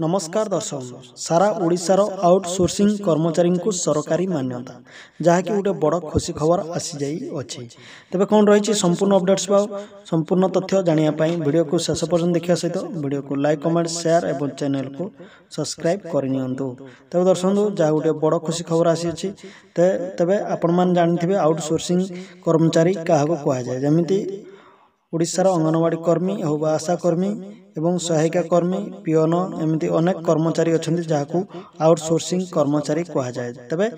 नमस्कार दर्शक सारा ओडिशार आउटसोर्सिंग कर्मचारी को सरकारी मान्यता जहाँकि गोटे बड़ खुशी खबर आसी जाई अछि। तेबे कौन रही संपूर्ण अपडेट्स संपूर्ण तथ्य जानापी वीडियो को शेष पर्यंत देखा सहित वीडियो को लाइक कमेंट शेयर और चैनल को सब्सक्राइब करनी। तेज दर्शक जहाँ गोटे बड़ खुशी खबर आसी तेबे आपण मैंने जानते आउटसोर्सिंग कर्मचारी क्या कहुए जमी ओडिशार अंगनवाड़ी कर्मी हो आशा कर्मी एवं सहायिका कर्मी पियोन एमती अनेक कर्मचारी अच्छा जहाँ आउटसोर्सिंग कर्मचारी कहुए। तेबे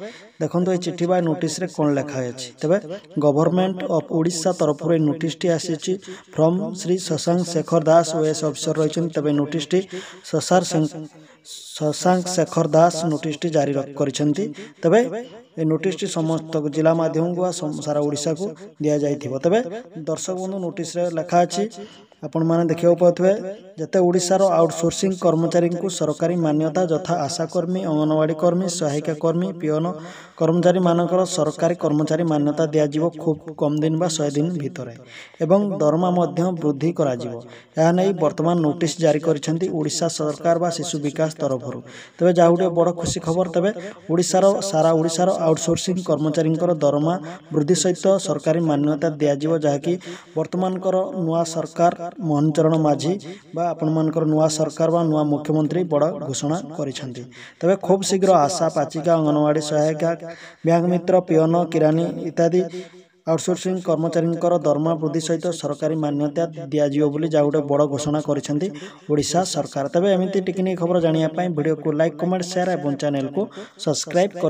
देखो ये चिठी बा नोटिस रे कौन लिखाई अछि। तेबे गवर्नमेंट ऑफ ओडिशा तरफ नोटिस टी आसी from Shri Shashank Shekhar Das OS officer रही। तेबे नोटिस टी शशांक शेखर दास नोटिस टी जारी करिसेंती। तेबे ए नोटिस टी समस्त जिला माध्यम को सारा ओडिशा को दिया जाइथिबो। तेबे दर्शक बंधु नोटिस रे लिखा अछि आपण माने देखियो पाथुए जते ओडिशार आउटसोर्सिंग कर्मचारी को सरकारी मान्यता यथा आशाकर्मी अंगनवाड़ी कर्मी सहायिका कर्मी पियोन कर्मचारी मानकर सरकारी कर्मचारी मान्यता दिया खूब कम दिन बा 100 दिन भितर एवं दरमा मध्य वृद्धि करा जिवो। या नहीं वर्तमान नोटिस जारी करिसेंती ओडिशा सरकार बा शिशु विकास तरफ। तेबे जा गोटे बड़ खुशी खबर। तेबे सारा ओडिशार आउटसोर्सिंग कर्मचारी दरमा वृद्धि सहित सरकारी मान्यता दिया जिवो जहाँकि वर्तमान नुआ सरकार मोहन चरण माझी बा आपण मानकर नुआ सरकार बा नुआ मुख्यमंत्री बड़ घोषणा करिसेंती। तेबे खूब शीघ्र आशा पाचिका अंगनवाड़ी सहायिका बैंक मित्र पियोन किरानी इत्यादि आउटसोर्सिंग कर्मचारी दरमा वृद्धि सहित सरकारी मान्यता दिज्व बोली जहाँ गोटे बड़ घोषणा करिसेंती ओडिशा सरकार। तेबे एमती टिकनी खबर जानापी वीडियो को लाइक कमेंट शेयर और चैनल को सब्सक्राइब